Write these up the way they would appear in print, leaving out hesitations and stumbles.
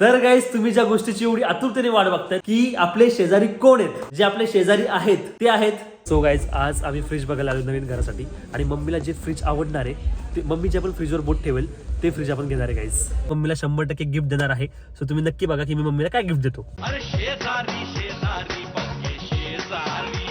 तर गाईस तुम्ही ज्या गोष्टीची एवढी आतुरतेने वाट बघताय की आपले शेजारी कोण आहेत, जे आपले शेजारी आहेत ते आहेत सो गाईज आज आम्ही फ्रीज बघायला आलो नवीन घरासाठी आणि मम्मीला जे फ्रीज आवडणार आहे ते मम्मी जे आपण फ्रीजवर बोट ठेवेल ते फ्रीज आपण घेणार आहे गाईज. मम्मीला 100% गिफ्ट देणार आहे. सो तुम्ही नक्की बघा की मी मम्मीला काय गिफ्ट देतो. अरे शेजारी शेजारी पक्के शेजारी.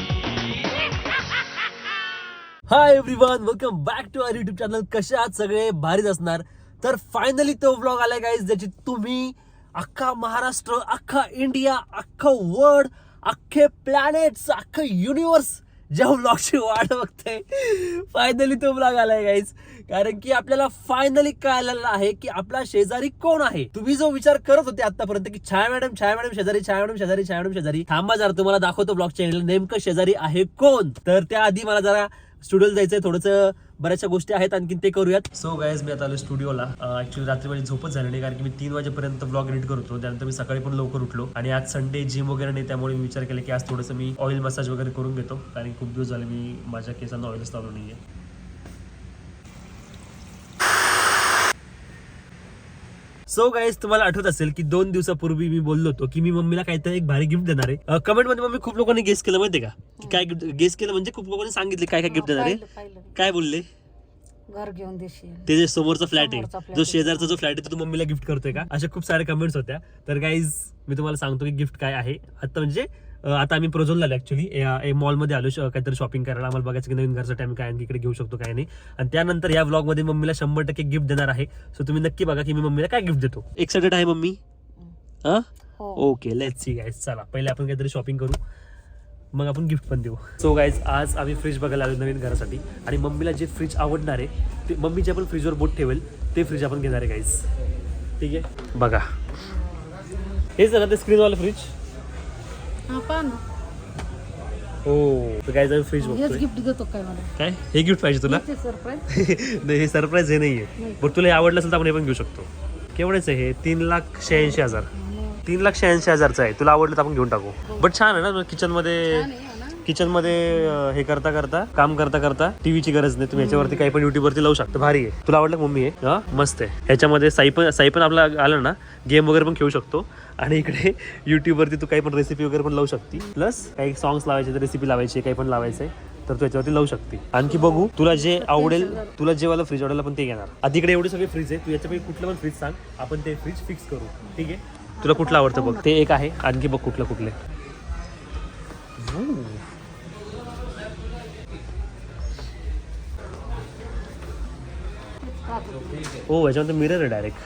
Hi everyone, welcome back to our YouTube channel. कसे आहात सगळे? भारीच असणार. तर फायनली तो व्लॉग आलाय गाईज ज्याची तुम्ही अख्खा महाराष्ट्र, अख्खा इंडिया, अख्खं वर्ल्ड, अख्खे प्लॅनेट्स, अख्खं युनिवर्स ज्या व्लॉगची वाट बघते. फायनली तो व्लॉग आलाय गाईज. कारण की आपल्याला फायनली कळालेलं आहे की आपला शेजारी कोण आहे. तुम्ही जो विचार करत होते आतापर्यंत की छाया मॅडम शेजारी, छाया मॅडम शेजारी, थांबा जरा तुम्हाला दाखवतो ब्लॉग चॅनल नेमकं शेजारी आहे कोण. तर त्याआधी मला जरा स्टुडिओला जायचंय, थोडंसं बऱ्याचशा गोष्टी आहेत आणखीन ते करूयात. सो गाईज मी आता आलो स्टुडिओला. ऍक्च्युली रात्री माझी झोपच झाली नाही कारण की मी 3 वाजेपर्यंत ब्लॉग एडिट करतो. त्यानंतर मी सकाळी पण लवकर उठलो आणि आज संडे जिम वगैरे नाही, त्यामुळे मी विचार केला की आज थोडंसं मी ऑइल मसाज वगैरे करून घेतो कारण खूप दिवस झाले मी माझ्या केसांना ऑइलच लावलो नाहीये. सो गाईज तुम्हाला आठवत असेल की 2 दिवसापूर्वी मी बोललो होतो की मी मम्मीला काहीतरी एक भारी गिफ्ट देणार आहे. कमेंट मध्ये मम्मी खूप लोकांनी गेस केलं माहितीये का की काय गिफ्ट गेस केलं, म्हणजे खूप लोकांनी सांगितले काय काय गिफ्ट देणार आहे. काय बोलले? घर घेऊन देशील. ते जे समोरचा फ्लॅट आहे, समोरचा flat जो आहे. शेजारचा जो फ्लॅट आहे तो मम्मीला गिफ्ट करतोय का, अशा खूप साऱ्या कमेंट्स होत्या. तर गाईज मी तुम्हाला सांगतो की गिफ्ट काय आहे. आता म्हणजे आता आम्ही प्रोझोनला आलो ऍक्च्युली मॉलमध्ये आलो काहीतरी शॉपिंग करायला. आम्हाला बघायचं की नवीन घरसाठी आम्ही काय इकडे घेऊ शकतो काय नाही. आणि त्यानंतर या व्लॉग मध्ये मम्मीला 100% गिफ्ट देणार आहे. सो तुम्ही नक्की बघा की मी मम्मीला काय गिफ्ट देतो. एक्साइटेड आहे मम्मी? हा हो. Okay, let's see guys. चला पहिले आपण काहीतरी शॉपिंग करू, मग आपण गिफ्ट पण देऊ. सो गाईज आज आम्ही फ्रीज बघायला आलो नवीन घरासाठी आणि मम्मीला जे फ्रीज आवडणार आहे ते मम्मी जे आपण फ्रीजवर बोट ठेवेल ते फ्रीज आपण घेणार आहे गाईज. ठीक आहे, बघा हेच आहे ना ते स्क्रीनवालं फ्रीज. हा पहा ना. हो तर गाईज आम्ही फ्रीज हेच बघतोय. गिफ्ट देतो काय मला? काय हे गिफ्ट पाहिजे तुला? सरप्राईज. नाही हे सरप्राईज हे नाहीये. बट तुला हे आवडलं असेल तर आपण हे पण घेऊ शकतो. केवढंच आहे हे? 3,86,000. 3,86,000चं आहे. तुला आवडलं तर आपण घेऊन टाकू. बट छान आहे ना किचन मध्ये हे करता करता काम करता करता टीव्हीची गरज नाही. तुम्ही याच्यावरती काही पण युट्यूब वरती लावू शकता. भारी आहे. तुला आवडलं मम्मी? आहे हा मस्त आहे. ह्याच्यामध्ये साई पण आपला आलं ना, गेम वगैरे पण खेळू शकतो आणि इकडे युट्यूब वरती तू काही पण रेसिपी वगैरे पण लावू शकते. प्लस काही सॉंग्स लावायचे तर रेसिपी लावायची, काही पण लावायचंय तर तू याच्यावरती लावू शकते. आणखी बघू तुला जे आवडेल, तुला जे वाला फ्रीज आवडेल आपण ते घेणार. आधी इकडे एवढे सगळे फ्रीज आहे, तू याच्यापैकी कुठलं पण फ्रीज सांग, आपण ते फ्रीज फिक्स करू. ठीक आहे, तुला कुठलं आवडतं बघ. ते एक आहे, आणखी बघ कुठले. ओ याच्यामध्ये मिरर आहे डायरेक्ट.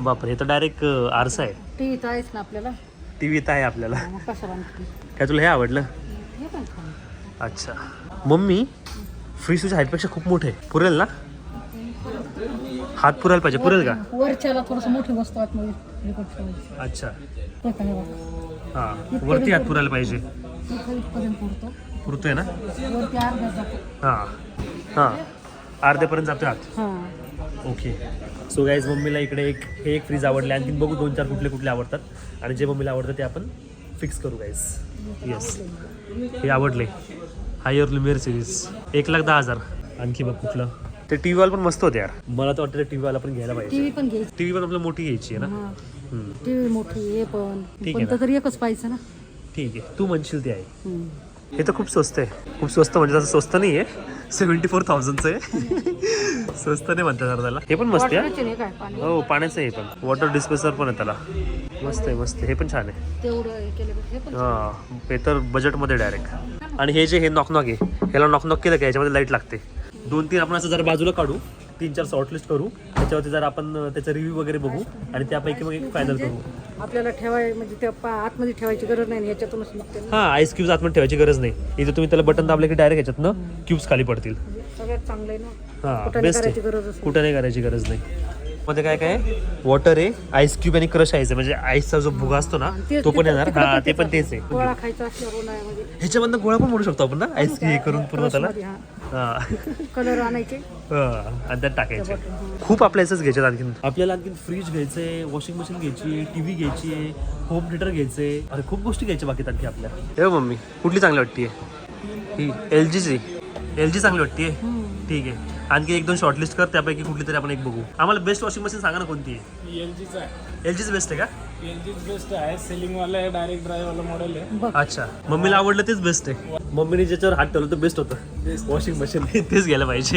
बापरे, हे तर डायरेक्ट आरसा आहे. टीव्ही तर आहेच ना आपल्याला. टीव्ही तर आहे आपल्याला. मग कशाला आणखी? काय तुला हे आवडलं? हे पण छान. अच्छा मम्मी, फ्रीज तुझ्या हाईटपेक्षा खूप मोठे आहे, पुरेल ना? हात पुरायला पाहिजे. पुरेल का? वरच्याला थोडस मोठी वस्तू आतमध्ये विकत ठेवायची. अच्छा हे काय बघा. हां, वरती हात पुरायला पाहिजे. इथपर्यंत पुरतो. पुरतोय ना? वरती अर्धा जातो. हां अर्ध्यापर्यंत जातो हात. हा. ओके. सो गाईज मम्मीला इकडे हे एक फ्रीज आवडले. आणखी बघू 2-4 कुठले आवडतात आणि जे मम्मीला आवडतं ते आपण फिक्स करू गाईज. येस, हे आवडले. Haier Lumiere series 1,10,000. आणखी बघ कुठलं. ते टी व्हीवाला पण मस्त होते यार. मला तर वाटतं टी व्हीवाला पण घ्यायला पाहिजे. टीव्ही पण घ्यायची. टी व्ही पण आपल्याला मोठी घ्यायची आहे ना. टीव्ही मोठी हे पण ठीक आहे पण तर एकच पाहिजे ना. ठीक आहे, तू म्हणशील ते आहे. हम्म. हे तर खूप स्वस्त आहे. खूप स्वस्त म्हणजे तसं स्वस्त नाही आहे. 74,000चं आहे. स्वस्त नाही म्हणतात जरा त्याला. हे पण मस्त आहे. वाटणाचे नाही काय पाणी. हो पाण्याचं हे पण वॉटर डिस्पेन्सर पण आहे त्याला. मस्त आहे. हे पण छान आहे. तेवढं हे केलं हे पण. हां, हे तर बजेटमध्ये डायरेक्ट. आणि हे जे हे नॉक आहे, ह्याला नॉक केलं का याच्यामध्ये लाईट लागते. 2-3 आपण असं जरा बाजूला काढू, 3-4 शॉर्टलिस्ट करू, त्याच्यावरती जर आपण त्याचा रिव्ह्यू वगैरे बघू आणि त्यापैकी मग एक फायनल करू. आपल्याला म्हणजे त्या आतमध्ये ठेवायची गरज नाही, याच्यातूनच निघते ना. हां, आईस क्यूब्स आतमध्ये ठेवायची गरज नाही. इथं तुम्ही त्याला बटन दाबले की डायरेक्ट ह्याच्यातनं क्यूब्स खाली पडतील. सगळ्यात चांगलं आहे ना. हां कुठं बेस्ट करायची आहे. गरजच नाही. कुठं नाही करायची गरज नाही. मध्ये काय वॉटर आहे, आईस क्यूब आणि क्रश आईस आहे, म्हणजे आईसचा जो भुगा असतो ना तो पण येणार. हां ते पण तेच आहे. गोळा खायचा असल्यावर उन्हाळ्यामध्ये ह्याच्यामधनं गोळा पण मोडू शकतो आपण ना, आईस हे करून पूर्ण त्याला. हां कलर आणायचे आणि त्यात टाकायचे. खूप आपल्या याच घ्यायचे. आपल्याला आणखी फ्रीज घ्यायचंय, वॉशिंग मशीन घ्यायची आहे, टीव्ही घ्यायची आहे, होम थिएटर घ्यायचंय. अरे खूप गोष्टी घ्यायच्या बाकी आणखी आपल्या. हे मम्मी कुठली चांगली वाटते? ही LG चांगली वाटते. ठीक आहे, आणखी 1-2 शॉर्टलिस्ट कर, त्यापैकी कुठली तरी आपण एक बघू. आम्हाला बेस्ट वॉशिंग मशीन सांगा ना कोणती आहे. एलजीचा आहे. एलजीच बेस्ट आहे का? एलजीच बेस्ट आहे. सेलिंग वाला आहे, डायरेक्ट ड्राईव्ह वाला मॉडेल आहे. अच्छा, मम्मीला आवडलं तेच बेस्ट आहे. मम्मीने ज्याच्यावर हात ठेवलं तर बेस्ट होतं वॉशिंग मशीन, तेच घ्यायला पाहिजे.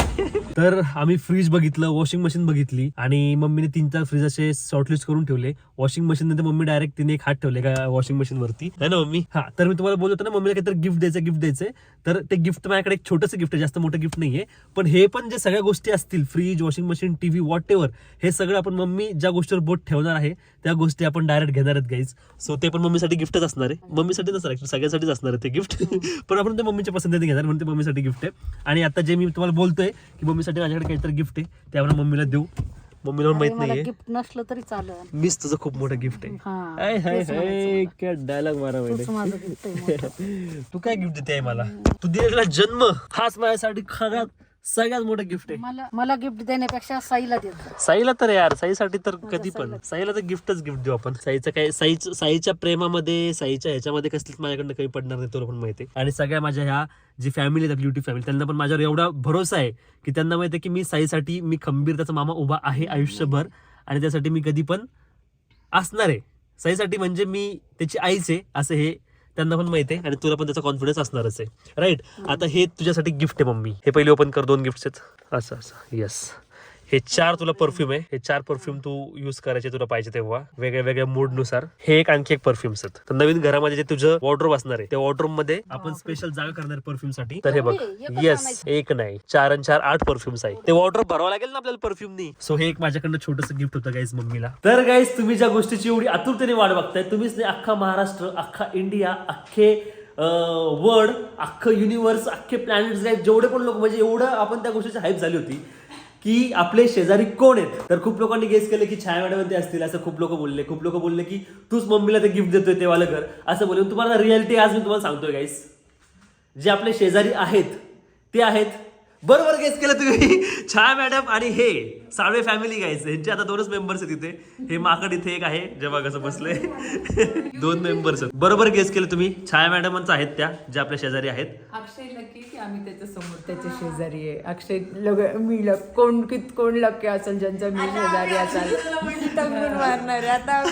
तर आम्ही फ्रीज बघितलं, वॉशिंग मशीन बघितली आणि मम्मीने 3-4 फ्रीज असे शॉर्टलिस्ट करून ठेवले. वॉशिंग मशीन नंतर मम्मी डायरेक्ट तिने एक हात ठेवले का वॉशिंग मशीन वरती, है ना मम्मी? हा, तर मी तुम्हाला बोलत होतो ना मम्मीला काहीतरी गिफ्ट द्यायचंय. तर ते गिफ्ट माझ्याकडे एक छोटंसं गिफ्ट आहे, जास्त मोठं गिफ्ट नाहीये. पण हे पण जे सगळ्या गोष्टी असतील, fridge, washing machine, TV, whatever, हे सगळं आपण मम्मी ज्या गोष्टीवर बोट ठेवणार आहे त्या गोष्टी आपण डायरेक्ट घेणार आहेत गाईज. सो ते पण मम्मीसाठी गिफ्टच असणार आहे. मम्मीसाठी नसणार, सगळ्यांसाठीच असणार आहे ते गिफ्ट. पण आपण ते मम्मीच्या पसंतीने घेणार म्हणून ते मम्मीसाठी गिफ्ट आहे. आणि आता जे मी तुम्हाला बोलतोय की मम्मीसाठी माझ्याकडे काहीतरी गिफ्ट आहे ते आपण मम्मीला देऊ. मम्मीला माहित नाहीये. गिफ्ट नसलं तरी चालेल. मीच तुझं खूप मोठं गिफ्ट आहे. काय डायलॉग मारा माझं gift आहे. तू काय गिफ्ट देते मला? तू दिलेला जन्म हाच माझ्यासाठी सगळ्यात मोठं गिफ्ट आहे. मला गिफ्ट देण्यापेक्षा साईला देत. साईला तर यार, साईसाठी तर कधी पण, साईला तर गिफ्टच गिफ्ट देऊ आपण. साईचं काय, साईच्या प्रेमामध्ये, साईच्या ह्याच्यामध्ये कसलीच माझ्याकडनं काही पडणार नाही, तुला पण माहिती आहे. आणि सगळ्या माझ्या ह्या जी फॅमिली आहेत, युट्यूब फॅमिली, त्यांना पण माझ्यावर एवढा भरोसा आहे की त्यांना माहिती आहे की मी साईसाठी मी खंबीर त्याचा मामा उभा आहे आयुष्यभर. आणि त्यासाठी मी कधी पण असणार आहे साईसाठी, म्हणजे मी त्याची आईच आहे असं हे त्यांना पण माहिती आहे. आणि तुला पण त्याचा कॉन्फिडन्स असणारच आहे, राईट? आता हे तुझ्यासाठी गिफ्ट आहे मम्मी. हे पहिले ओपन कर, 2 गिफ्ट आहेत. असं असं, येस. हे 4 तुला परफ्यूम आहे. हे 4 परफ्यूम तू युज करायचे तुला पाहिजे तेव्हा, वेगळ्या वेगळ्या मूड नुसार. हे एक आणखी एक परफ्युम्स आहेत. तर नवीन घरामध्ये जे तुझं वॉर्डरोब असणार आहे त्या वॉर्डरोब मध्ये आपण स्पेशल जागा करणार परफ्यूम साठी. तर हे बघ, येस, 1 नाही 4 आणि 4 8 परफ्युम्स आहे. ते वॉर्डरोब भरावं लागेल ना आपल्याला परफ्युमनी. सो हे एक माझ्याकडनं छोटंसं गिफ्ट होतं गाईज मम्मीला. तर गाईज, तुम्ही ज्या गोष्टीची एवढी आतुरतेने वाट बघताय, तुम्हीच नाही अख्खा महाराष्ट्र, अख्खा इंडिया, अख्खे वर्ल्ड, अख्खं युनिव्हर्स, अख्खे प्लॅनेट्स गाईज, जेवढे पण लोक, म्हणजे एवढं आपण त्या गोष्टीची हाईप झाली होती की आपले शेजारी कोण आहेत. तर खूप लोकांनी गेस केलं की छाया मॅडम ते असतील, असं खूप लोक बोलले की तूच मम्मीला ते गिफ्ट देतोय ते वालं घर, असं बोलून. तुम्हाला रियालिटी आज मी तुम्हाला सांगतोय गाईस, जे आपले शेजारी आहेत ते आहेत, बरोबर गेस केलं तुम्ही, छाया मॅडम आणि हे साळवे फॅमिली गाईस. यांचे आता 2च मेंबर्स आहेत इथे. हे माकड इथे एक आहे, जेव्हा कसं बसलंय. 2 मेंबर्स आहेत. बरोबर गेस केलं तुम्ही, छाया मॅडमच आहेत त्या, जे आपल्या शेजारी आहेत. अक्षय लकी की आम्ही त्याच्या समोर त्याच्या शेजारी आहे. अक्षय मी कोण लकी असेल ज्यांचा मी शेजारी असाल टंगून मारणार आता.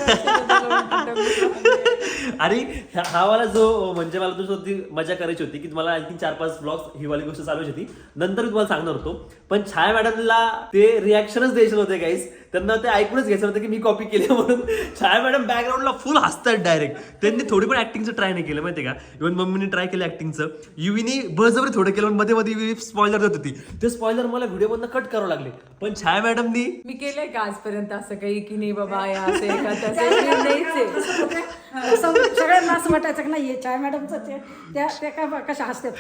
आणि हा वाला जो, म्हणजे मला तुझ्यासोबत मजा करायची होती की मला आणखी 4-5 ब्लॉग्स ही वाली गोष्ट चालवायची होती, नंतर मी तुम्हाला सांगणार होतो. पण छाया मॅडमला ते रिॲक्शनच द्यायचे नव्हते गाईस. त्यांना ते ऐकूनच घ्यायचं होतं की मी कॉपी केली म्हणून. छाया मॅडम बॅकग्राऊंडला फुल हसतात डायरेक्ट. त्यांनी थोडी पण ऍक्टिंगचं ट्राय नाही केलं, माहिती का? इव्हन मम्मीने ट्राय केलं ऍक्टिंगचं. युवीने बळजबरी थोडं केलं, मध्ये मध्ये स्पॉइलर देत होती. ते स्पॉइलर मला व्हिडिओमधनं कट करावं लागले. पण छाया मॅडमनी मी केलंय का आजपर्यंत असं काही की नाही बाबा या असं एका तसं सगळ्यांना असं वाटायचं की नाही छाया मॅडमचं त्या काय कशा असतात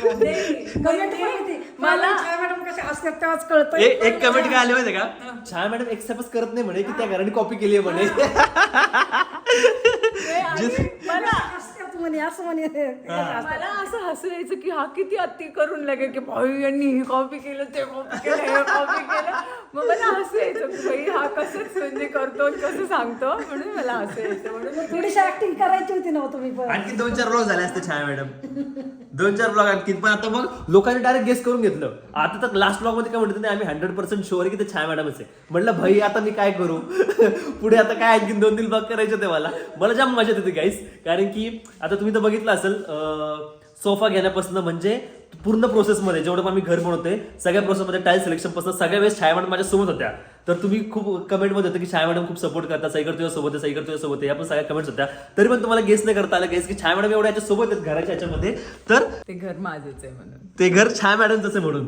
मला छाया मॅडम कशा असतात तेव्हाच कळतं. एक कमेंट काय आले माहिती का, छाया मॅडम एक्सेप्टच करत नाही म्हणे की त्या घराने कॉपी केली आहे म्हणे. मला असं हसू यायचं की हा किती अति करून लागे की भाई यांनी ही कॉपी केलं, ते कॉपी केलं, हे कॉपी केलं. मग मला हसू यायचं की भाई हा कसं म्हणजे करतो, कसं सांगतो, म्हणून मला हसू यायचं. म्हणून थोडीशी ऍक्टिंग करायची होती ना तुम्ही पण. आणखी 2-4 ब्लॉग झाले असते छाया मॅडम, 2-4 ब्लॉग आणखी. पण आता मग लोकांनी डायरेक्ट गेस करून घेतलं. आता तर लास्ट ब्लॉग मध्ये काय म्हणतात नाही, आम्ही 100% शुअर आहे की ते छाया मॅडमच आहे. म्हटलं भाई आता मी काय करू, पुढे आता काय आणखी 2-3 ब्लॉग करायचे होते मला जाम मजा येते गाईस. कारण की आता तुम्ही तर बघितलं असेल, सोफा घेण्यापासून म्हणजे पूर्ण प्रोसेसमध्ये जेवढं पण मी घर बनवतोय सगळ्या प्रोसेसमध्ये टाईल सिलेक्शन पासून सगळ्या वेळेस छाया मॅडम माझ्या सोबत होत्या. तर तुम्ही खूप कमेंटमध्ये होतं की छाया मॅडम खूप सपोर्ट करतात, साईकर तुझ्यासोबत आहे, साईकर तुझ्यासोबत आहे, या पण सगळ्या कमेंट्स होत्या. तरी पण तुम्हाला गेस नाही करता आलं गाईस की छाया मॅडम एवढ्या याच्या सोबत आहेत घराच्या याच्यामध्ये. तर ते घर माझंच आहे म्हणून, ते घर छाया मॅडमच आहे म्हणून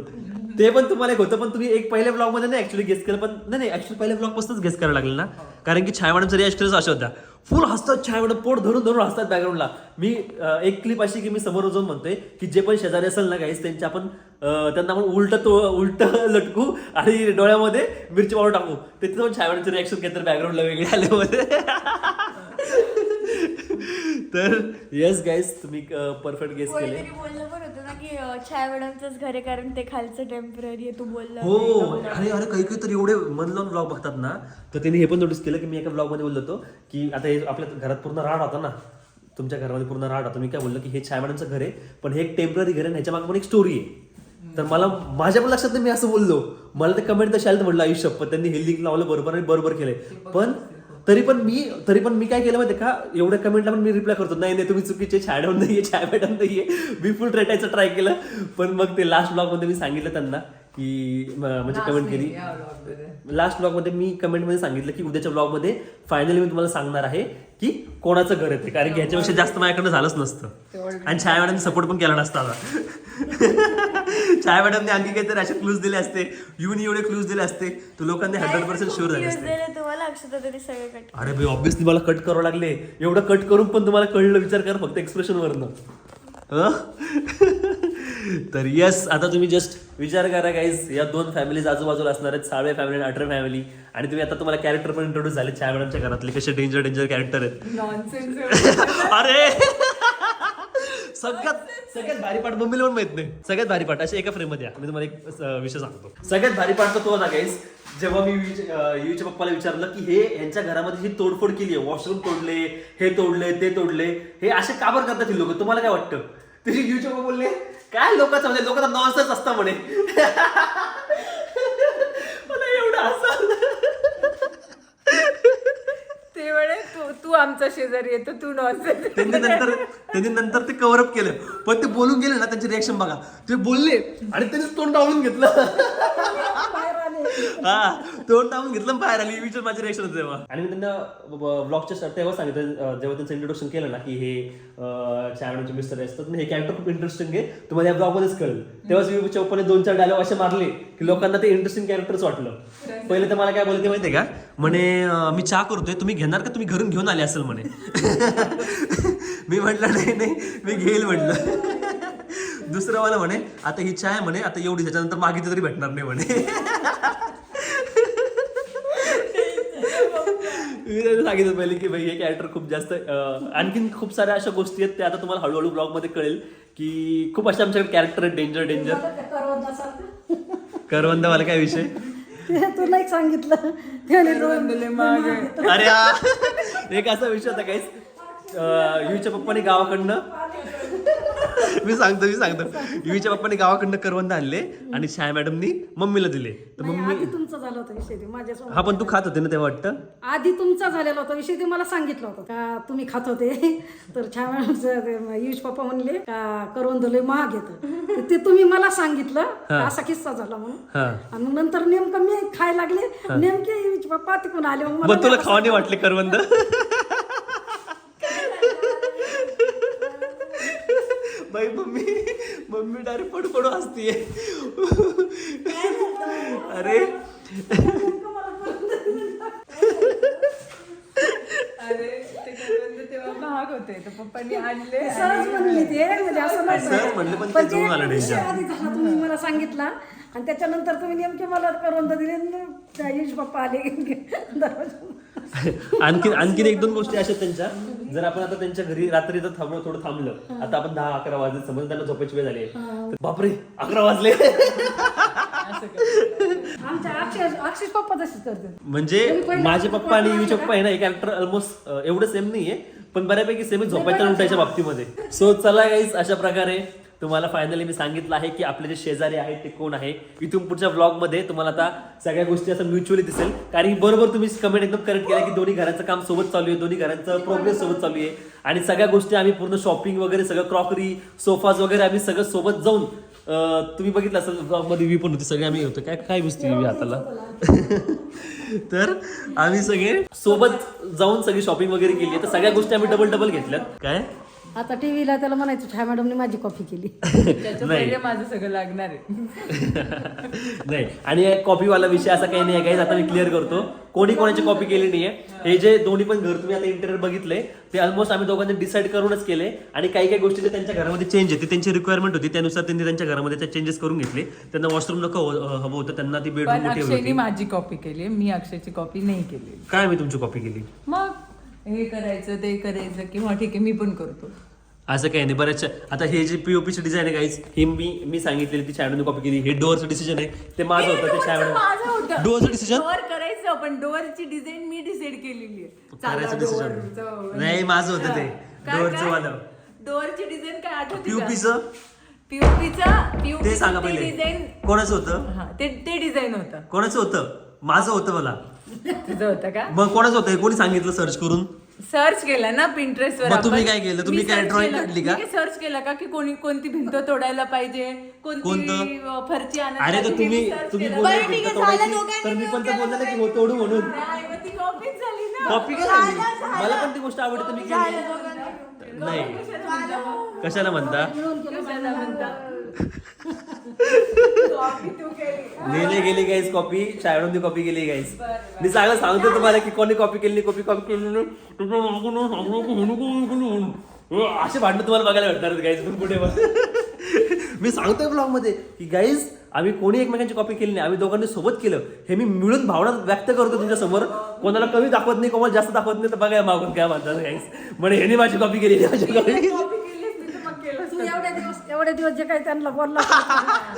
ते पण तुम्हाला एक होतं. पण तुम्ही एक पहिल्या ब्लॉग मध्ये नाही ऍक्च्युली गेस केलं, पण नाही ऍक्च्युली पहिल्या ब्लॉग पासूनच गेस करायला लागले ना. कारण की छाया मॅडमच्या रिॲक्शन्स अशा होत्या, फुल हसतात छाया मॅडम, पोट धरून हसतात बॅकग्राऊंडला. मी एक क्लिप अशी की मी समोर जाऊन म्हणतोय की जे पण शेजारी असेल ना गाईस त्यांच्या आपण त्यांना आपण उलट लटकू आणि डोळ्यामध्ये मिरची पावडर टाकू. तिथे जाऊन छाया मॅडमचं रिॲक्शन काहीतरी बॅकग्राऊंडला वेगळे आले मध्ये. तर येस गाईस, तुम्ही परफेक्ट गेस केले. बोललं पण होतं ना की छाया मॅडमचंच घर आहे कारण ते खालचं टेम्पररी आहे, तू बोलला. हो, अरे काही तर एवढे मन लावून ब्लॉग बघतात ना. तर त्यांनी हे पण नोटीस केलं की मी एका ब्लॉग मध्ये बोललो होतो की आता हे आपल्या घरात पूर्ण राड होता ना, तुमच्या घरामध्ये पूर्ण राड होता. मी काय बोललो की हे छाया मॅडमचं घर आहे पण हे एक टेम्पररी घर आहे, ह्याच्या मागे पण एक स्टोरी आहे. तर मला माझ्या पण लक्षात नाही मी असं बोललो. मला ते कमेंट तशी आलं तर म्हटलं आयुष्य पण त्यांनी हे लिंक लावलं बरोबर आणि बरोबर केलंय. पण तरी पण मी काय केलं माहिती का, एवढ्या कमेंटला पण मी रिप्लाय करतो नाही तुम्ही चुकीचे, छाय मॅडम नाहीये, छाय मॅडम नाहीये. मी फुल रेटायचं ट्राय केलं. पण मग ते लास्ट ब्लॉग मध्ये मी सांगितलं त्यांना की म्हणजे कमेंट केली. लास्ट ब्लॉग मध्ये मी कमेंट मध्ये सांगितलं की उद्याच्या ब्लॉग मध्ये फायनली मी तुम्हाला सांगणार आहे की कोणाचं घर येते, कारण की ह्याच्याविषयी जास्त माझ्याकडनं झालंच नसतं आणि छाया मॅडम सपोर्ट पण केला नसता आता. छाया मॅडमने आणखी काहीतरी असे क्लूज दिले असते, एवढे क्लूज दिले असते तर लोकांनी 100% शुअर झाले असते. तुम्हाला अक्षता तरी सगळे कट. अरे भाई ऑब्विसली मला कट करावं लागले, एवढं कट करून पण तुम्हाला कळलं, विचार कर फक्त एक्सप्रेशन वरनं. तर यस, आता तुम्ही जस्ट विचार करा गाईज, या 2 फॅमिलीज आजूबाजूला असणार आहेत, साळवे फॅमिली आणि अटरे फॅमिली. आणि तुम्ही आता तुम्हाला कॅरेक्टर पण इंट्रोड्यूस झाले छाया मॅडमच्या घरातले, कसे डेंजर कॅरेक्टर आहेत. अरे सगळ्यात भारी पाठ मम्मीला पण माहित नाही. सगळ्यात भारी पाठ अशा एका फ्रेम मध्ये मी तुम्हाला एक विषय सांगतो. सगळ्यात भारी पाठ तो होता गाईज, जेव्हा मी युवीच्या पप्पाला विचारलं की हे यांच्या घरामध्ये ही तोडफोड केली आहे, वॉशरूम तोडले, हे तोडले, ते तोडले, हे असे का बरं करतात ही लोक, तुम्हाला काय वाटतं? तरी युवीच्या पप्पा बोलले काय लोकांचं म्हणजे लोकांचा नॉनसेन्स असतं म्हणे. मला एवढं असं ते वेळे तू आमचा शेजारी येतो, तू नॉनसेन्स. त्यांनी नंतर ते कव्हर अप केलं, पण ते बोलून गेले ना, त्यांची रिएक्शन बघा. ते बोलले आणि त्यांनी तोंड डावलून घेतलं. हा, तोंड डावून घेतलं, बाहेर आली. विचार माझी रिएक्शन होती तेव्हा. आणि मी त्यांना ब्लॉगच्या तेव्हा सांगितलं, जेव्हा त्यांचं इंट्रोडक्शन केलं ना की हे छायाचे मिस्टर असतात, हे कॅरेक्टर खूप इंटरेस्टिंग आहे, तुम्हाला या ब्लॉग मध्येच कळलं. तेव्हाच युवीच्या पप्पाने 2-4 डायलॉग असे मारले की लोकांना ते इंटरेस्टिंग कॅरेक्टरच वाटलं. पहिले तर मला काय बोलते माहितीये का, म्हणे मी चहा करतोय, तुम्ही घेणार का, तुम्ही घरून घेऊन आले असेल म्हणे. मी म्हटलं नाही मी घेईल म्हटलं. दुसरं वाला म्हणे आता ही चहा आहे म्हणे, आता एवढी, त्याच्यानंतर मागितली तरी भेटणार नाही म्हणे. मी त्यांना सांगितलं पहिले की भाई हे कॅरेक्टर खूप जास्त, आणखीन खूप साऱ्या अशा गोष्टी आहेत त्या आता तुम्हाला हळूहळू ब्लॉग मध्ये कळेल की खूप अशा आमच्याकडे कॅरेक्टर आहेत डेंजर. करवंदावाला काय विषय तुला एक सांगितलं. अरे एक असा विषय होता काहीच, युवीच्या पप्पाने गावाकडनं मी सांगतो युवीच्या पप्पाने गावाकडनं करवंद आणले आणि छाया मॅडमनी मम्मीला दिले. तर मम्मी आधी तुमचा झाला होता विषय ते माझ्यासोबत. हा, पण तू खात होते ना तेव्हा वाटतं. आधी तुमचा झालेला होता विषय, ते मला सांगितलं होतं का तुम्ही खात होते. तर छाया मॅडमचं युष पप्पा म्हणले का करवंद लय महाग येतं, ते तुम्ही मला सांगितलं असा किस्सा झाला म्हणून. आणि मग नंतर नेमकं मी खायला लागले, नेमके युष पप्पा तिकडून आले. मग तुला खावाने वाटले करवंद. बाई मम्मी डायरेक्ट पडू हसतीये. अरे ते करवंद तेव्हा महाग होते, तर पप्पांनी आणले. सहज म्हणली ते, म्हणजे असं नाही सहज म्हणले, पण पण ते जुळून आलं विषय डेंजर. आधी झाला, तुम्ही मला सांगितला आणि त्याच्यानंतर तुम्ही नेमके मला करवंद दिले, युष पप्पा आले. आणखीन 1-2 गोष्टी अशा त्यांच्या, जर आपण आता त्यांच्या घरी रात्री तर थोडं थांबलं, आता आपण 10-11 वाजले, समज त्यांना झोपायची वेळ झाली, बापरे 11 वाजले. आमच्या अक्षय पप्पा तशीच करतात. म्हणजे माझे पप्पा आणि युवीचे पप्पा आहे ना, एक कॅरेक्टर ऑलमोस्ट एवढं सेम नाहीये, पण बऱ्यापैकी सेम झोपायच्या आणि उठायच्या बाबतीमध्ये. सो चला गाईज, अशा प्रकारे तुम्हाला फायनली मी सांगितलं आहे की आपले जे शेजारी आहेत ते कोण आहे. इथून पुढच्या ब्लॉग मध्ये तुम्हाला आता सगळ्या गोष्टी असं म्युच्युअली दिसेल, कारण की बरोबर तुम्ही कमेंट एकदम करेक्ट केला की दोन्ही घरांचं काम सोबत चालू आहे, दोन्ही घरांचं प्रोग्रेस सोबत चालू आहे आणि सगळ्या गोष्टी आम्ही पूर्ण शॉपिंग वगैरे सगळं क्रॉकरी, सोफाज वगैरे आम्ही सगळं सोबत जाऊन, तुम्ही बघितलं असेल ब्लॉग मध्ये वी पण होती, सगळे आम्ही होतो. काय भिजते वी हाताला. तर आम्ही सगळे सोबत जाऊन सगळी शॉपिंग वगैरे केली आहे, तर सगळ्या गोष्टी आम्ही डबल घेतल्यात. काय आता टीव्हीला त्याला म्हणायचं छाया मॅडमने माझी कॉफी केली. त्याच्या पहिले माझं सगळं लागणार आहे. नाही, आणि कॉपीवाला विषय असा काही नाही आहे. आता मी क्लिअर करतो, कोणी कोणाची कॉपी केली नाहीये. हे जे दोन्ही पण घर तुम्ही आता इंटेरियर बघितले, ते ऑलमोस्ट आम्ही दोघांनी डिसाईड करूनच केले. आणि काही गोष्टी त्यांच्या घरामध्ये चेंज आहे, त्यांची रिक्वायरमेंट होती, त्यानुसार त्यांनी त्यांच्या घरामध्ये त्या चेंजेस करून घेतले. त्यांना वॉशरूम नको हवं होतं, त्यांना ती बेडरूम मोठी अक्षयनी माझी कॉपी केली, मी अक्षयची कॉपी नाही केली. काय मी तुमची कॉपी केली? मग हे करायचं ते करायचं, किंवा ठीक आहे मी पण करतो, असं काही नाही. बऱ्याचशा आता हे जे पीओपीची डिझाईन आहे गाईज, ही मी सांगितलेली, ती छायाने कॉपी केली. हे डोअरचं डिसिजन आहे ते माझं होतं, ते छायाने डोअरचं डिसिजन डोअर करायचं, पण डोअरची डिझाईन मी डिसाईड केलेली आहे. करायचं डिसिजन नाही, माझं होतं ते डोअरचं वालं. डोअरची डिझाईन काय आठवते? पीओपीचं ते सांगा पहिले डिझाईन कोणाचं होतं हा ते डिझाईन होतं. कोणाचं होतं माझं होतं मला तुझं होतं का? मग कोणाचं होतं हे कोणी सांगितलं सर्च करून सर्च केलं ना पिंटरेस्ट वर मग तुम्ही आपण. काय केलं? तुम्ही मी काय search drawing केलं. काढली का? मी सर्च केलं का की कोणती भिंत तोडायला पाहिजे कोणती कोणतं? फरची आणायला अरे तर पाहिजे, तुम्ही मी search तुम्ही केलं. बोलले बरं, ठीक आहे, भिंत तोडायची, झालं दोघांनी तर मी पण तर डोक्याला बोलले की हो तोडू म्हणून नाही, मग ती कॉपीच झाली ना. कॉपी केली मला पण ती गोष्ट आवडते मी केली नाही कशाला म्हणता कशाला म्हणता? कॉपी तू केली. नेले गेली गाईस कॉपी शाळेमध्ये कॉपी केली गाईस मी चांगलं सांगतो तुम्हाला की कोणी कॉपी केली कॉपी केली असे भांडणं तुम्हाला बघायला भेटणार गाईस पण पुढे मी सांगतोय ब्लॉग मध्ये की गाईस आम्ही कोणी एकमेकांची कॉपी केली नाही आम्ही दोघांनी सोबत केलं हे मी मिळून भावना व्यक्त करतो तुमच्या समोर कोणाला कमी दाखवत नाही कोणाला जास्त दाखवत नाही तर बघा मागून काय म्हणतात गाईस म्हणजे ह्याने माझी कॉपी केली माझी कॉपी कॉपी केली असती तर मग केलं तू एवढे दिवस जे काही त्यांना बोलला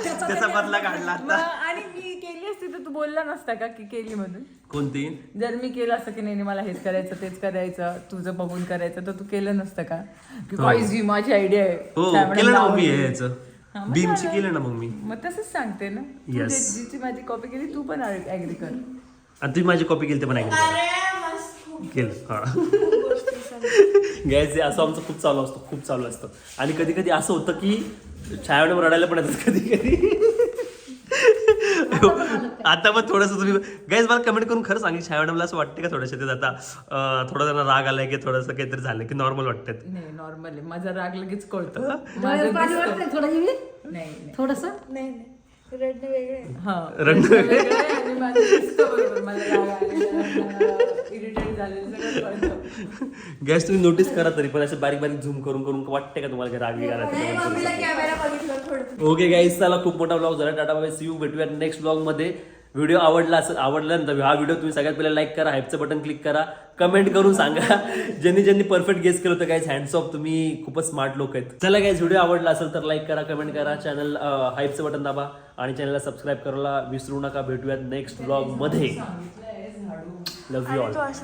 त्याचा बदला काढला मग आता आणि मी केली असती तर तू बोलला नसता का की केली म्हणून कोणती जर मी केलं असतं की नाही मला हेच करायचं तेच करायचं तुझं बघून करायचं तर तू केलं नसतं का की काहीच ही माझी आयडिया आहे हो त्यामुळे केलं ना मग लावून मी दिली. याचं हा, मग बीमची झालं. केलं ना मग मी मग तसंच सांगते ना तू Yes. जिची माझी कॉपी केली तू पण ऍग्री कर आणि तुम्ही माझी कॉपी केली ते पण ऐकलं अरे मस्त केलं हा गॅस असं आमचं खूप चालू असतं आणि कधी कधी असं होतं की छायावडे रडायला पण येतात कधी कधी आता पण थोडंसं तुम्ही गाईज मला कमेंट करून खरं सांगितलं छायावडे असं वाटतं का थोडंसं ते आता थोडं त्यांना राग आलाय की थोडंसं काहीतरी झालं की नॉर्मल वाटतात नाही नॉर्मल आहे माझा राग लगेच कळतं डोळ्यात माझं पाणी दिसतं. वाटतंय थोडं येईल नाही थोडस नाही नाही रडणं वेगळं आहे. हा रडणं वेगळं आहे आणि माझं दिसतं बरोबर मला राग आलेला इरिटेट झालेलं सगळं कळतं. गॅस तुम्ही नोटीस करा तरी पण असे बारीक बारीक झूम करून करून वाटते का तुम्हाला राग नाही, आला मम्मीला कॅमेरा बघितलं थोडं ओके गाईज चला खूप मोठा ब्लॉग झाला टाटा बाय सी यू भेटूया नेक्स्ट ब्लॉग मध्ये व्हिडिओ आवडल्यानंतर हा व्हिडिओ तुम्ही सगळ्यात पहिले लाईक करा हाईपचं बटन क्लिक करा कमेंट करून सांगा ज्यांनी परफेक्ट गेस केलं होतं गाईज हँड्स ऑफ तुम्ही खूपच स्मार्ट लोक आहेत चला गाईज व्हिडिओ आवडला असेल तर लाईक करा कमेंट करा चॅनल हाईपचं बटन दाबा आणि चॅनलला सबस्क्राईब करायला विसरू नका भेटूयात नेक्स्ट ब्लॉग मध्ये लव्ह यू ऑल